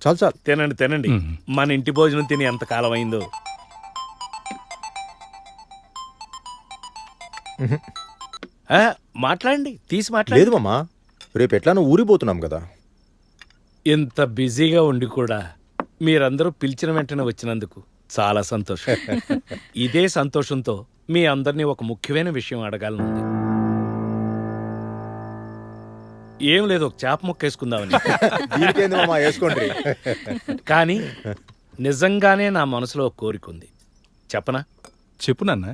చాలు చాలు. తినండి తినండి. మన ఇంటి భోజనం తిని ఎంత కాలం అయిందో. మాట్లాడండి, తీసి మాట్లాడండి. లేదు మామా, రేపు ఎట్లా ఊరిపోతున్నాం కదా. ఇంత బిజీగా ఉండి కూడా మీరందరూ పిలిచిన వెంటనే వచ్చినందుకు చాలా సంతోషం. ఇదే సంతోషంతో మీ అందరినీ ఒక ముఖ్యమైన విషయం అడగాలనుంది. ఏం లేదు, ఒక చేప ముక్క వేసుకుందామని. దీనికేంది మామా, వేసుకోండి. కానీ నిజంగానే నా మనసులో ఒక కోరిక ఉంది. చెప్పనా? చెప్పు నాన్న.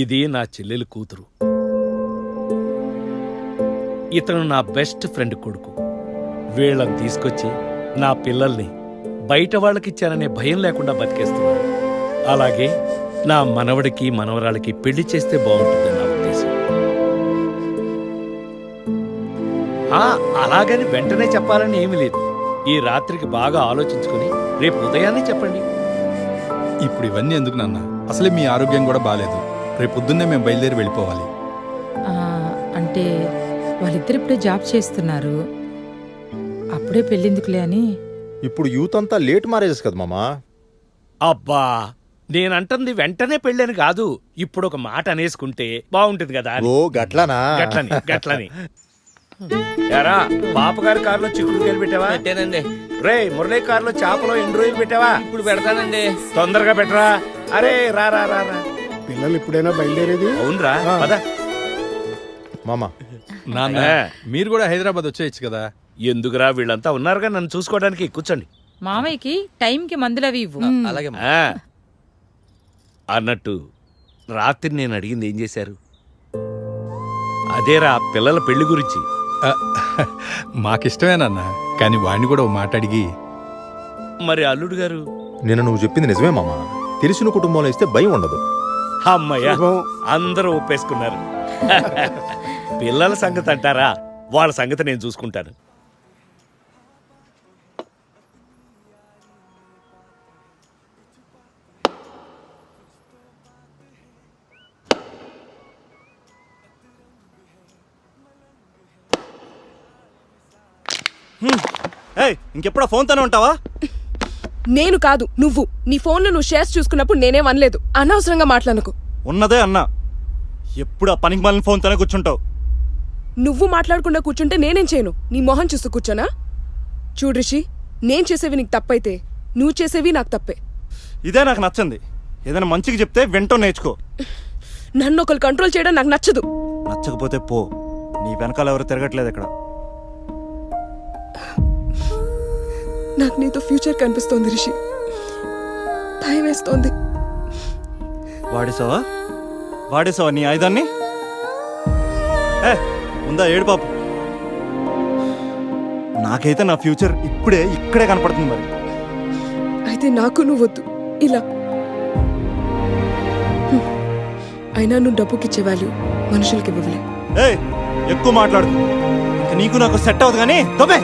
ఇది నా చెల్లెలి కూతురు. ఇతను నా బెస్ట్ ఫ్రెండ్ కొడుకు. వీళ్ళని తీసుకొచ్చి నా పిల్లల్ని బయట వాళ్ళకిచ్చాననే భయం లేకుండా బతికేస్తున్నాను. అలాగే నా మనవడికి మనవరాలకి పెళ్లి చేస్తే బాగుంటుందని నా ఉద్దేశం. అలాగని వెంటనే చెప్పాలని ఏమీ లేదు. ఈ రాత్రికి బాగా ఆలోచించుకుని రేపు ఉదయాన్నే చెప్పండి. ఇప్పుడు ఇవన్నీ ఎందుకు నాన్న? అసలే మీ ఆరోగ్యం కూడా బాగాలేదు. రేపు పొద్దున్నే మేము బయలుదేరి వెళ్ళిపోవాలి. అంటే వాళ్ళిద్దరు ఇప్పుడే జాబ్ చేస్తున్నారు, అప్పుడే పెళ్ళిందుకులే అని. ఇప్పుడు యూత్ అంతా లేట్ మ్యారేజెస్ కదా మామా. అబ్బా, నేనంటుంది వెంటనే పెళ్ళని కాదు. ఇప్పుడు ఒక మాట అనేసుకుంటే బాగుంటుంది కదా. ఓ గట్లానా? గట్లని యారా, పాపగారి కారులో చిక్కుడుకాయలు పెట్టావా? పెట్టానండి. రే, మురళీ కారులో చేపలో ఎండు రోజులు పెట్టావా? ఇప్పుడు పెడతానండి. తొందరగా పెట్టరా. అరే రా రా రా రా. పిల్లలు ఇప్పుడైనా బయలుదేరేది? అవునరా, పద. మామా నాన్న, మీరు కూడా హైదరాబాద్ వచ్చేయచ్చు కదా. ఎందుకురా, వీళ్ళంతా ఉన్నారుగా నన్ను చూసుకోవడానికి. కూర్చోండి. మామయ్యకి టైంకి మందులవి ఇవ్వు. అలాగే. అన్నట్టు రాత్రి నేను అడిగింది ఏం చేశారు? అదేరా, పిల్లల పెళ్లి గురించి. మాకిష్టమేనన్న, కానీ వాడిని కూడా ఓ మాట అడిగి. మరి అల్లుడు గారు? నిన్న నువ్వు చెప్పింది నిజమే మామా. తెలిసిన కుటుంబంలో ఇస్తే భయం ఉండదు. అమ్మయ్య, అందరూ ఒప్పేసుకున్నారు. పిల్లల సంగతి అంటారా, వాళ్ళ సంగతి నేను చూసుకుంటాను. ఇంకెప్పుడో ఫోన్ తోనే ఉంటావా? నేను కాదు, నువ్వు. నీ ఫోన్లో నువ్వు షేర్స్ చూసుకున్నప్పుడు నేనేం అనలేదు. అనవసరంగా మాట్లాడకు. ఉన్నదే అన్నా, ఎప్పుడు ఆ పనికి మాలిన ఫోన్ తోనే కూర్చుంటావు. నువ్వు మాట్లాడకుండా కూర్చుంటే నేనేం చేయను? నీ మొహం చూస్తూ కూర్చోనా? చూడు రిషి, నేను చేసేవి నీకు తప్పైతే నువ్వు చేసేవి నాకు తప్పే. ఇదే నాకు నచ్చింది. ఏదైనా మంచిగా చెప్తే వింటూ నేర్చుకో. నన్ను ఒకరు కంట్రోల్ చేయడం నాకు నచ్చదు. నచ్చకపోతే పో. నీ వెనకాల ఎవరు తిరగట్లేదు ఇక్కడ. నాకు నీతో ఫ్యూచర్ కనిపిస్తోంది రిషి. భయం వేస్తోంది. వాడేసావా నీ ఆయుధాన్ని? ఉందా ఏడు పాపు? నాకైతే నా ఫ్యూచర్ ఇక్కడే కనపడుతుంది. మరి అయితే నాకు నువ్వు వద్దు ఇలా. అయినా నువ్వు డబ్బుకిచ్చే వాల్యూ మనుషులకి ఇవ్వలే. ఎక్కువ మాట్లాడు. నీకు నాకు సెట్ అవుతుంది కానీ తొబ్బే.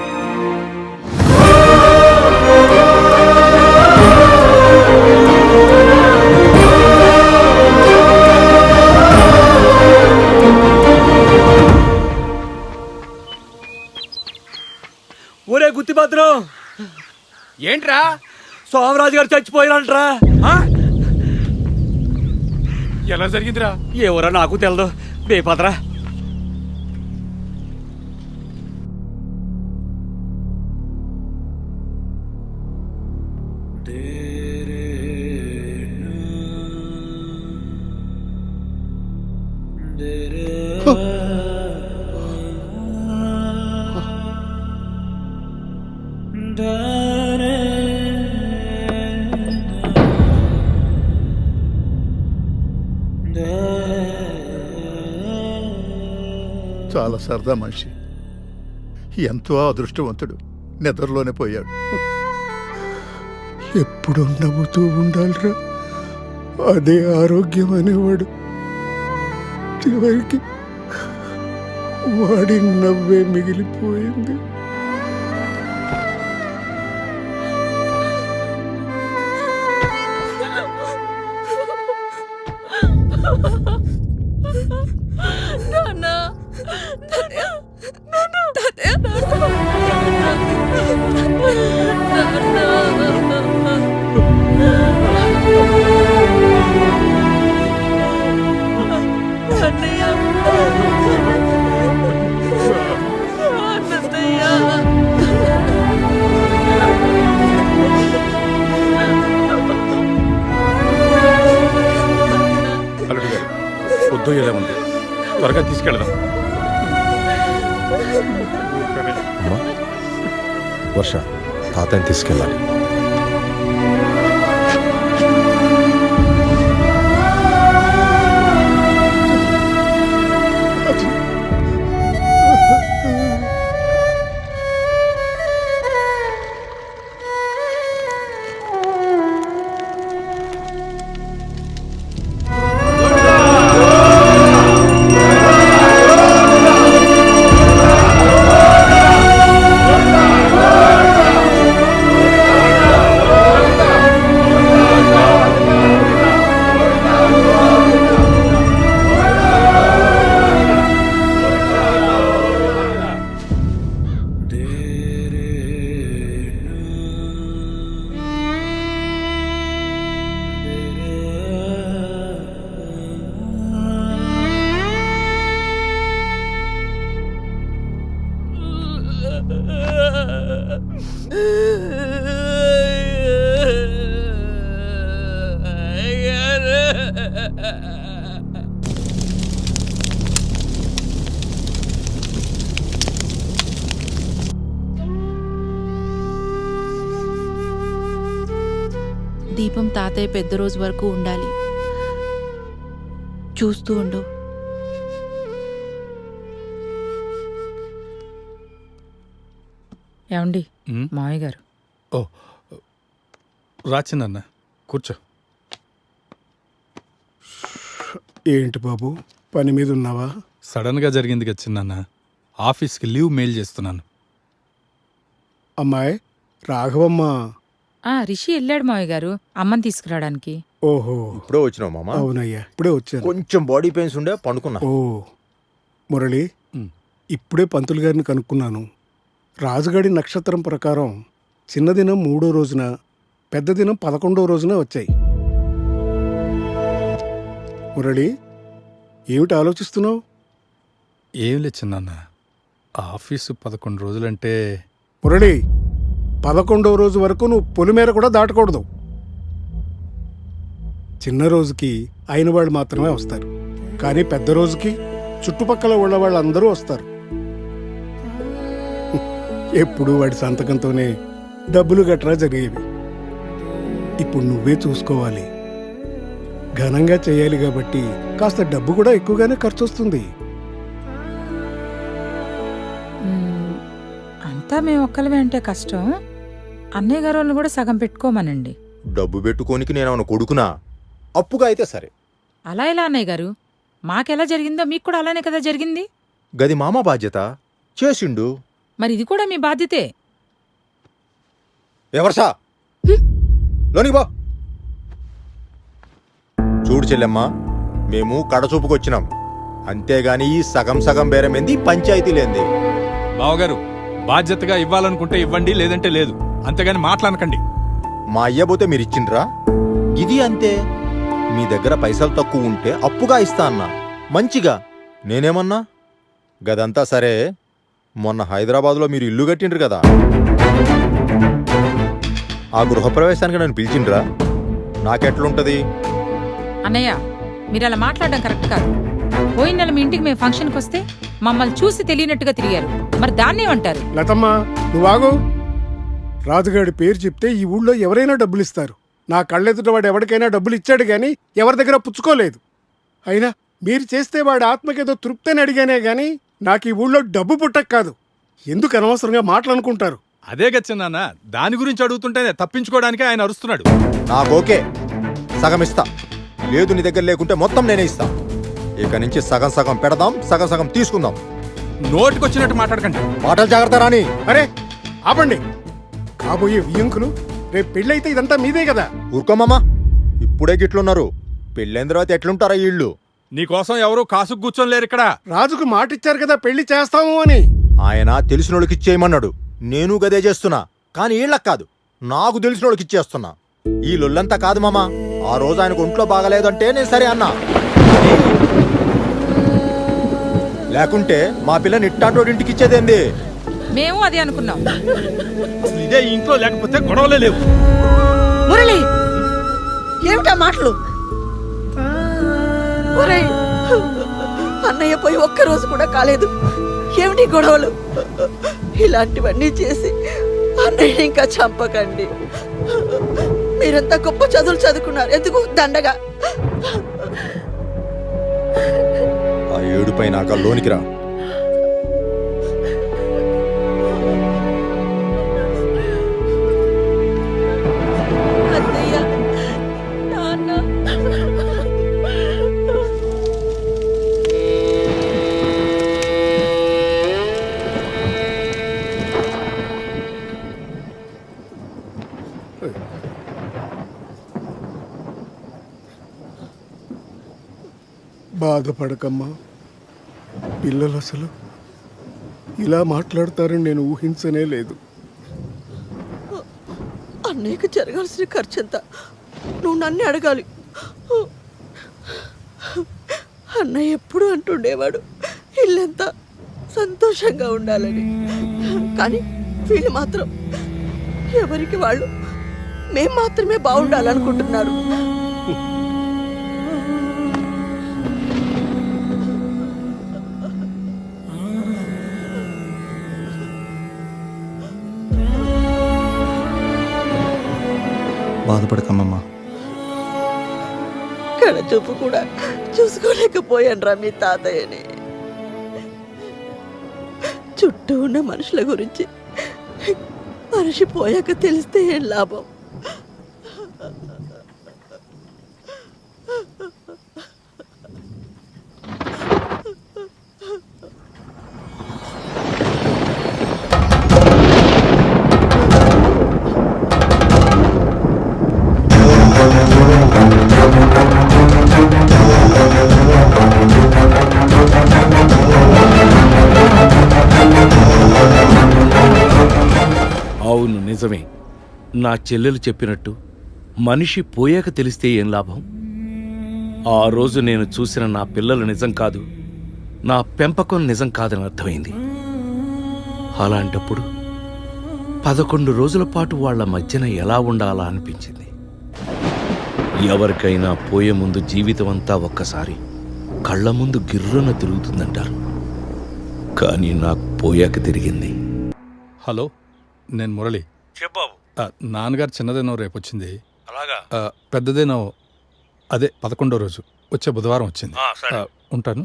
ఒరే గుత్తిభద్రం, ఏంట్రా? సోమరాజు గారు చచ్చిపోయినంట్రా. ఎలా జరిగిందిరా? ఎవరో నాకు తెలదు. బేపద్రా. చాలా సరదా మనిషి, ఎంతో అదృష్టవంతుడు. నిద్రలోనే పోయాడు. ఎప్పుడు నవ్వుతూ ఉండాలిరా, అదే ఆరోగ్యం అనేవాడు. చివరికి వాడి నవ్వే మిగిలిపోయింది. నాన్న అయిపోయేలా ఉంది. త్వరగా తీసుకెళ్దాం. అమ్మా వర్ష తాతయ్యని తీసుకెళ్ళాలి. దీపం తాతయ్య పెద్ద రోజు వరకు ఉండాలి. చూస్తూ ఉండు. ఏమండి ఉమ్, మావయ్య గారు ఓ రాచినన్న కూర్చో. ఏంటి బాబు, పని మీద ఉన్నావా? సడన్గా జరిగింది కదా చిన్న, ఆఫీస్కి లీవ్ మెయిల్ చేస్తున్నాను. అమ్మాయి రాఘవమ్మ. రిషి వెళ్ళాడు మావయ్య గారు అమ్మని తీసుకురావడానికి. ఓహో, ఇప్పుడే వచ్చినావు మామ. అవునయ్యా, ఇప్పుడే వచ్చాను. కొంచెం బాడీ పెయిన్స్ ఉండే పండుకున్నా. ఓ మురళి, ఉమ్. ఇప్పుడే పంతులు గారిని కనుక్కున్నాను. రాజుగాడి నక్షత్రం ప్రకారం చిన్న దినం 3వ రోజున, పెద్ద దినం 11వ రోజున వచ్చాయి. మురళి, ఏమిటి ఆలోచిస్తున్నావు? ఏం లేదు చిన్న, ఆఫీసు 11 రోజులంటే మురళి, 11వ రోజు వరకు నువ్వు పొలిమేర కూడా దాటకూడదు. చిన్న రోజుకి అయిన వాళ్ళు మాత్రమే వస్తారు, కానీ పెద్ద రోజుకి చుట్టుపక్కల ఉన్న వాళ్ళందరూ వస్తారు. ఎప్పుడు వాడి సంతకంతోనే డబ్బులు గట్రా జరిగేవి. ఇప్పుడు నువ్వే చూసుకోవాలి. ఘనంగా చేయాలి కాబట్టి కాస్త డబ్బు కూడా ఎక్కువగానే ఖర్చు వస్తుంది. అంతా మేము ఒక్కలమే అంటే కష్టం. అన్నయ్య గారు వాళ్ళని కూడా సగం పెట్టుకోమనండి. డబ్బు పెట్టుకోనికి నేను కొడుకునా, అప్పుగా అయితే సరే. అలా ఎలా అన్నయ్య గారు? మాకెలా జరిగిందో మీకు కూడా అలానే కదా జరిగింది. గది మామ బాధ్యత, చేసిండు. మరి ఇది కూడా మీ బాధ్యతే. ఎవర్సా లోనికి బా. చూడు చెల్లెమ్మా, మేము కడచూపుకొచ్చినాం, అంతేగాని ఈ సగం సగం బేరమేంది, పంచాయతీ లేంది. బావగారు బాధ్యతగా ఇవ్వాలనుకుంటే ఇవ్వండి, లేదంటే లేదు, అంతేగాని మాట్లాడకండి. మా అయ్య పోతే మీరు ఇచ్చిండ్రా, ఇది అంతే. మీ దగ్గర పైసలు తక్కువ ఉంటే అప్పుగా ఇస్తా అన్నా, మంచిగా. నేనేమన్నా? గదంతా సరే, మొన్న హైదరాబాద్లో మీరు ఇల్లు కట్టిండ్రు కదా, ఆ గృహప్రవేశానికి నన్ను పిలిచిండ్రా? నాకెట్లుంటది? అన్నయ్య, మీరు అలా మాట్లాడడం కరెక్ట్ కాదు. పోయిన నెల మీ ఇంటికి మేము ఫంక్షన్కి వస్తే మమ్మల్ని చూసి తెలియనట్టుగా తిరిగారు. మరి దాన్నేమంటారు? లతమ్మ, నువ్వాగు. రాజుగాడి పేరు చెప్తే ఈ ఊళ్ళో ఎవరైనా డబ్బులు ఇస్తారు. నా కళ్ళెదుట వాడు ఎవరికైనా డబ్బులు ఇచ్చాడు గాని ఎవరి దగ్గర పుచ్చుకోలేదు. అయినా మీరు చేస్తే వాడి ఆత్మకేదో తృప్తిని అడిగానే గాని నాకు ఈ ఊళ్ళో డబ్బు పుట్టక కాదు. ఎందుకు అనవసరంగా మాటలనుకుంటారు? అదే గచ్చిన్న, దాని గురించి అడుగుతుంటేనే తప్పించుకోవడానికే ఆయన అరుస్తున్నాడు. నాకోకే, సగం ఇస్తా. లేదు నీ దగ్గర లేకుంటే మొత్తం నేనే ఇస్తా. ఇక నుంచి సగం సగం పెడదాం, సగం సగం తీసుకుందాం. నోటికొచ్చినట్టు మాట్లాడకండి. మాటలు జాగ్రత్త రాని. అరే ఆపండి. కాబోయే వియ్యంకులు, రేపు పెళ్ళైతే ఇదంతా మీదే కదా. ఊరుకోమమ్మా, ఇప్పుడే గిట్లున్నారు, పెళ్ళైన తర్వాత ఎట్లుంటారా వీళ్ళు? నీకోసం ఎవరు కాసు కూర్చొని లేరు ఇక్కడ. రాజుకు మాటిచ్చారు కదా పెళ్లి చేస్తాము అని. ఆయన తెలిసినోళ్ళకి ఇచ్చేయమన్నాడు, నేను గదే చేస్తున్నా. కానీ వీళ్ళకి కాదు, నాకు తెలిసినోళ్ళకి ఇచ్చేస్తున్నా. ఈ లొల్లంతా కాదు మామా, ఆ రోజు ఆయనకు ఒంట్లో బాగలేదంటే నేను సరే అన్నా. లేకుంటే మా పిల్లని ఇట్టాటోడింటికి ఇచ్చేదేంది? మేము అదే అనుకున్నాం. అసలు ఇదే ఈ ఇంట్లో లేకపోతే గొడవలే లేవు. మురళి, ఏమిటా మాటలు? ఒరేయ్, అన్నయ్య పోయి ఒక్కరోజు కూడా కాలేదు. ఏమిటి గొడవలు? ఇలాంటివన్నీ చేసి అన్నయ్య ఇంకా చంపకండి. మీరంతా గొప్ప చదువులు చదువుకున్నారు, ఎందుకు దండగా? ఆ ఏడు పైన లోనికి రా. అన్నయ్య, నాన్న. బాధపడకమ్మా. పిల్లలు అసలు ఇలా మాట్లాడతారని నేను ఊహించనే లేదు. అన్నయ్యకు జరగాల్సిన ఖర్చు ఎంత? నువ్వు నన్ను అడగాలి. అన్నయ్య ఎప్పుడు అంటుండేవాడు ఇల్లంతా సంతోషంగా ఉండాలని. కానీ వీళ్ళు మాత్రం ఎవరికి వాళ్ళు మేం మాత్రమే బాగుండాలనుకుంటున్నారు. బాధపడకమ్మమ్మా. కళ్ళచూపు కూడా చూసుకోలేకపోయాను మీ తాతయ్యని. చుట్టూ ఉన్న మనుషుల గురించి మనిషి పోయాక తెలిస్తే ఏం లాభం? అవును, నిజమే. నా చెల్లెలు చెప్పినట్టు మనిషి పోయాక తెలిస్తే ఏం లాభం? ఆ రోజు నేను చూసిన నా పిల్లలు నిజం కాదు, నా పెంపకం నిజం కాదని అర్థమైంది. అలాంటప్పుడు 11 రోజుల పాటు వాళ్ల మధ్యన ఎలా ఉండాలా అనిపించింది. ఎవరికైనా పోయే ముందు జీవితం అంతా ఒక్కసారి కళ్ళ ముందు గిర్రున తిరుగుతుందంటారు. కానీ నాకు పోయాక తిరిగింది. హలో, నేను మురళి. చెప్పావు. నాన్నగారు చిన్నదేనో రేపు వచ్చింది. అలాగా? పెద్దదేనో అదే 11వ రోజు వచ్చే బుధవారం వచ్చింది. ఉంటాను.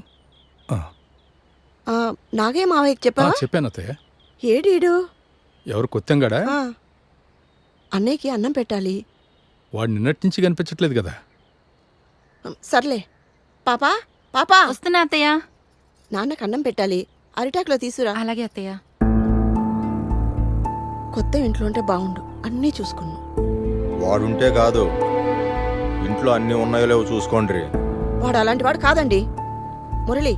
నాగే మావయ్యకి చెప్పా? చెప్పాను అత్తయ్య. ఏడీడు? ఎవరు కొత్తంగాడా? అన్నయ్యకి అన్నం పెట్టాలి. వాడు నిన్నటి నుంచి కనిపించట్లేదు కదా. సర్లే. పాపా పాపా, వస్తున్నా అత్తయ్య. నాన్నకు అన్నం పెట్టాలి, అరిటాకులో తీసురా. అలాగే అత్తయ్య. కొత్త ఇంట్లో ఉంటే బాగుండు, అన్నీ చూసుకున్నాం. వాడుంటే కాదు, ఇంట్లో అన్నీ ఉన్నాయో లేవో చూసుకోండి. వాడు అలాంటి వాడు కాదండి. మురళి,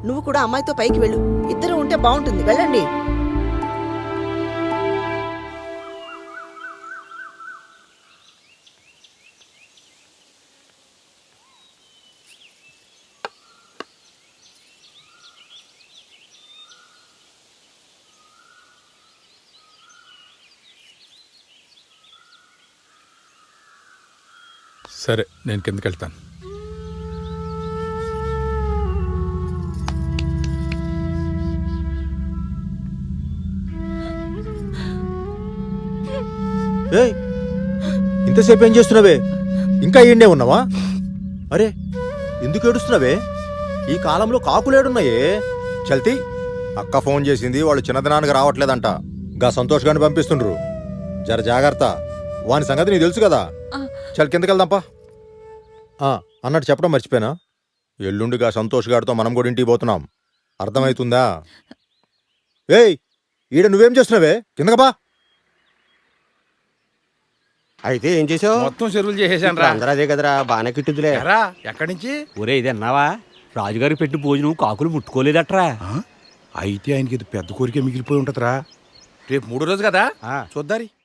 నువ్వు కూడా అమ్మాయితో పైకి వెళ్ళు. ఇద్దరు ఉంటే బాగుంటుంది, వెళ్ళండి. సరే, నేను కిందకి వెళ్తాను. ఏయ్, ఇంతసేపు ఏం చేస్తున్నావే? ఇంకా ఈయనే ఉన్నావా? అరే, ఎందుకు ఏడుస్తున్నావే? ఈ కాలంలో కాకులేడున్నాయే. చల్తి, అక్క ఫోన్ చేసింది, వాళ్ళు చిన్నదినానికి రావట్లేదంట. గా సంతోష్ గారిని పంపిస్తుండ్రు. జర జాగ్రత్త, వాని సంగతి నీకు తెలుసు కదా. చల్, కిందకెళ్దాంపా. అన్నట్టు చెప్పడం మర్చిపోయినా, ఎల్లుండిగా సంతోష్ గారితో మనం కూడా ఇంటికి పోతున్నాం. అర్థమవుతుందా? ఏయ్, ఈడ నువ్వేం చేస్తున్నావే? కిందకబా. అయితే ఏం చేసావు? మొత్తం చెరువులు చేసేసాను రా. అందరూ అదే కదరా, బాగానే కిట్టుదులే. ఎక్కడి నుంచి? ఒరే, ఇది అన్నావా? రాజుగారికి పెట్టి భోజనం కాకులు ముట్టుకోలేదట్రా. అయితే ఆయనకి ఇది పెద్ద కోరిక మిగిలిపోయి ఉంటదిరా. రేపు 3వ రోజు కదా, చూద్దారి.